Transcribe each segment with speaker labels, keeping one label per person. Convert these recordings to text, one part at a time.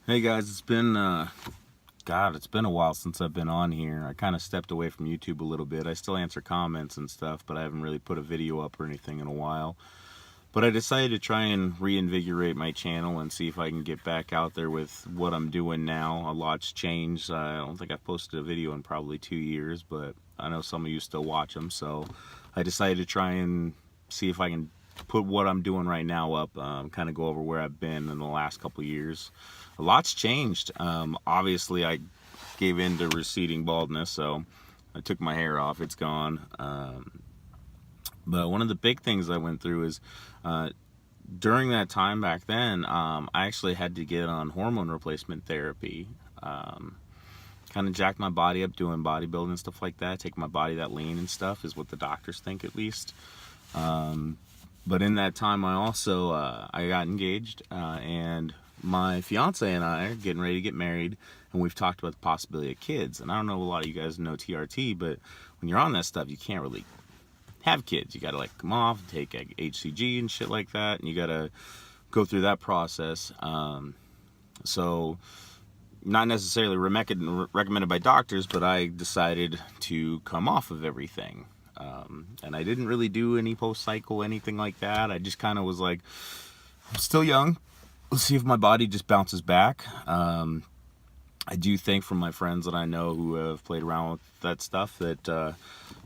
Speaker 1: Hey guys, it's been it's been a while since I've been on here. I kind of stepped away from YouTube a little bit. I still answer comments and stuff, but I haven't really put a video up or anything in a while. But I decided to try and reinvigorate my channel and see if I can get back out there with what I'm doing now. A lot's changed. I don't think I've posted a video in probably 2 years, but I know some of you still watch them, so I decided to try and see if I can put what I'm doing right now up, kind of go over where I've been in the last couple years. A lot's changed. Obviously, I gave in to receding baldness, so I took my hair off. It's gone. But one of the big things I went through is during that time back then, I actually had to get on hormone replacement therapy. Kind of jack my body up doing bodybuilding and stuff like that, take my body that lean and stuff is what the doctors think, at least. But in that time, I also I got engaged, and my fiance and I are getting ready to get married, and we've talked about the possibility of kids. And I don't know, a lot of you guys know TRT, but when you're on that stuff, you can't really have kids. You gotta come off and take HCG and shit like that, and you gotta go through that process. So not necessarily recommended by doctors, but I decided to come off of everything. And I didn't really do any post-cycle, anything like that. I just kind of was like, I'm still young. Let's see if my body just bounces back. I do think from my friends that I know who have played around with that stuff that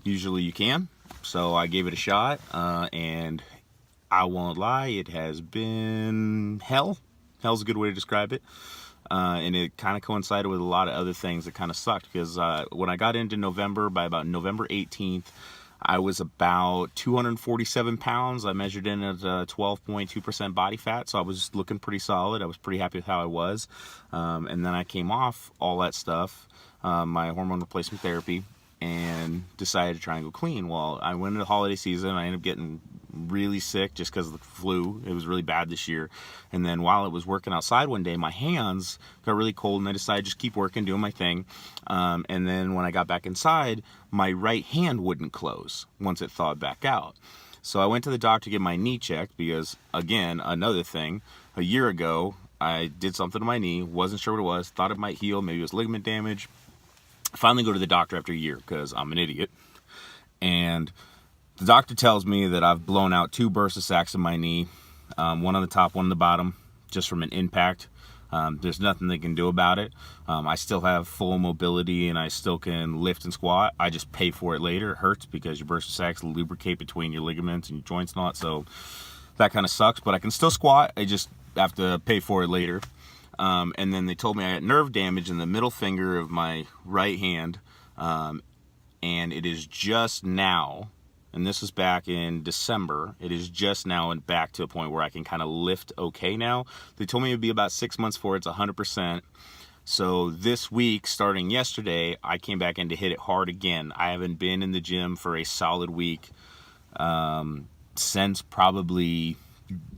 Speaker 1: usually you can. So I gave it a shot, and I won't lie, it has been hell. Hell's a good way to describe it. And it kind of coincided with a lot of other things that kind of sucked, because when I got into November, by about November 18th, I was about 247 pounds. I measured in at 12.2% body fat, so I was looking pretty solid. I was pretty happy with how I was. And then I came off all that stuff, my hormone replacement therapy, and decided to try and go clean. Well, I went into the holiday season. I ended up getting really sick just because of the flu. It was really bad this year. And then while I was working outside one day, my hands got really cold, and I decided to just keep working, doing my thing. And then when I got back inside, my right hand wouldn't close once it thawed back out. So I went to the doctor to get my knee checked because, again, another thing, a year ago, I did something to my knee, wasn't sure what it was, thought it might heal, maybe it was ligament damage. Finally go to the doctor after a year because I'm an idiot. And the doctor tells me that I've blown out 2 bursa sacs in my knee, one on the top, one on the bottom, just from an impact. There's nothing they can do about it. I still have full mobility and I still can lift and squat. I just pay for it later. It hurts because your bursa sacs lubricate between your ligaments and your joints and all that, so that kind of sucks, but I can still squat. I just have to pay for it later. And then they told me I had nerve damage in the middle finger of my right hand, and it is just now, and this was back in December, it is just now and back to a point where I can kind of lift okay now. They told me it would be about 6 months before it's 100%. So this week, starting yesterday, I came back in to hit it hard again. I haven't been in the gym for a solid week since probably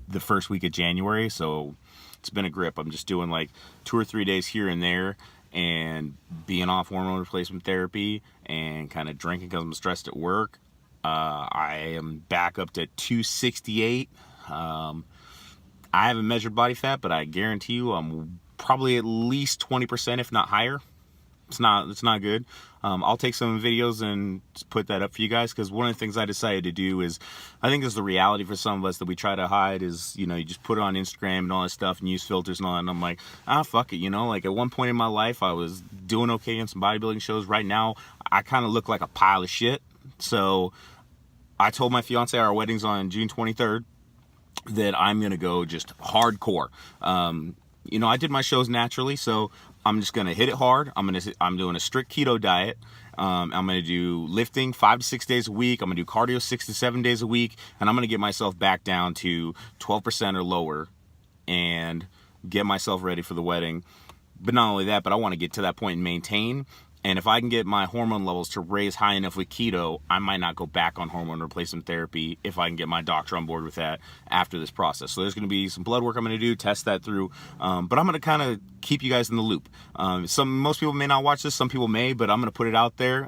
Speaker 1: the first week of January, so it's been a grip. I'm just doing 2 or 3 days here and there, and being off hormone replacement therapy and kind of drinking because I'm stressed at work. I am back up to 268. I haven't measured body fat, but I guarantee you I'm probably at least 20%, if not higher. It's not good. I'll take some videos and put that up for you guys, because one of the things I decided to do is, I think this is the reality for some of us that we try to hide, is, you just put it on Instagram and all that stuff and use filters and all that, and I'm like, fuck it, at one point in my life I was doing okay in some bodybuilding shows. Right now I kind of look like a pile of shit. So I told my fiance, our wedding's on June 23rd, that I'm gonna go just hardcore. I did my shows naturally, so I'm just gonna hit it hard. I'm doing a strict keto diet. I'm gonna do lifting 5 to 6 days a week. I'm gonna do cardio 6 to 7 days a week, and I'm gonna get myself back down to 12% or lower, and get myself ready for the wedding. But not only that, but I want to get to that point and maintain. And if I can get my hormone levels to raise high enough with keto, I might not go back on hormone replacement therapy if I can get my doctor on board with that after this process. So there's going to be some blood work I'm going to do, test that through. But I'm going to kind of keep you guys in the loop. Most people may not watch this, some people may, but I'm going to put it out there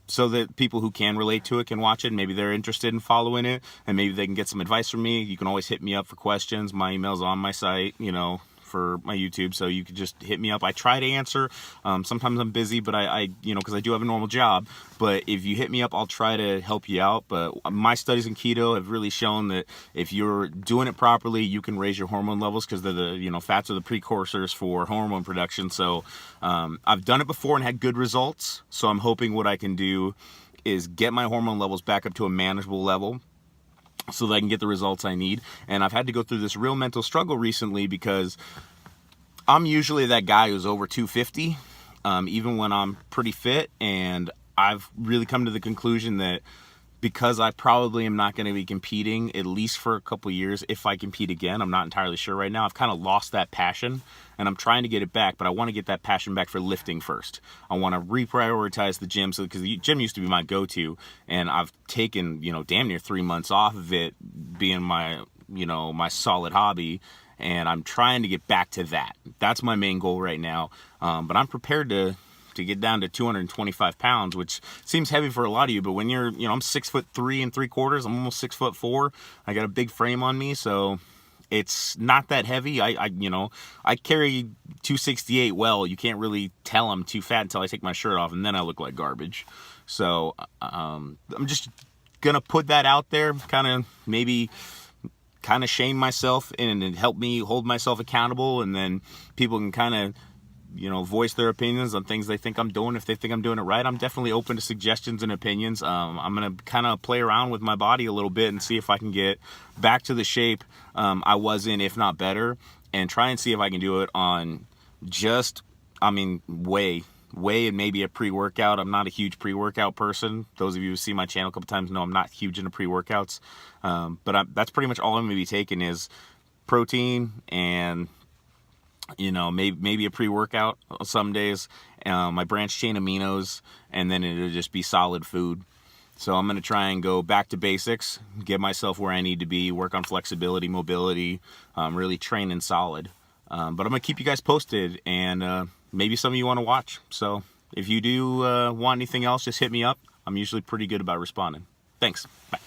Speaker 1: so that people who can relate to it can watch it. Maybe they're interested in following it, and maybe they can get some advice from me. You can always hit me up for questions. My email's on my site, for my YouTube, so you could just hit me up. I try to answer. Sometimes I'm busy, but I because I do have a normal job. But if you hit me up, I'll try to help you out. But my studies in keto have really shown that if you're doing it properly, you can raise your hormone levels, because they're the fats are the precursors for hormone production. So I've done it before and had good results. So I'm hoping what I can do is get my hormone levels back up to a manageable level, so that I can get the results I need. And I've had to go through this real mental struggle recently, because I'm usually that guy who's over 250, even when I'm pretty fit. And I've really come to the conclusion that because I probably am not going to be competing, at least for a couple years, if I compete again, I'm not entirely sure right now. I've kind of lost that passion, and I'm trying to get it back, but I want to get that passion back for lifting first. I want to reprioritize the gym, because the gym used to be my go-to, and I've taken, damn near 3 months off of it being my, my solid hobby, and I'm trying to get back to that. That's my main goal right now, but I'm prepared to get down to 225 pounds, which seems heavy for a lot of you, but when you're, I'm 6'3 3/4, I'm almost 6'4". I got a big frame on me, so it's not that heavy. I carry 268 well. You can't really tell I'm too fat until I take my shirt off, and then I look like garbage. So I'm just gonna put that out there, kind of shame myself and help me hold myself accountable, and then people can kind of voice their opinions on things they think I'm doing. If they think I'm doing it right, I'm definitely open to suggestions and opinions. I'm going to kind of play around with my body a little bit and see if I can get back to the shape I was in, if not better, and try and see if I can do it on whey and maybe a pre-workout. I'm not a huge pre-workout person. Those of you who see my channel a couple times know I'm not huge into pre-workouts. But that's pretty much all I'm going to be taking is protein and maybe a pre-workout some days, my branched chain aminos, and then it'll just be solid food. So I'm going to try and go back to basics, get myself where I need to be, work on flexibility, mobility, really training solid. But I'm going to keep you guys posted, and maybe some of you want to watch. So if you do want anything else, just hit me up. I'm usually pretty good about responding. Thanks. Bye.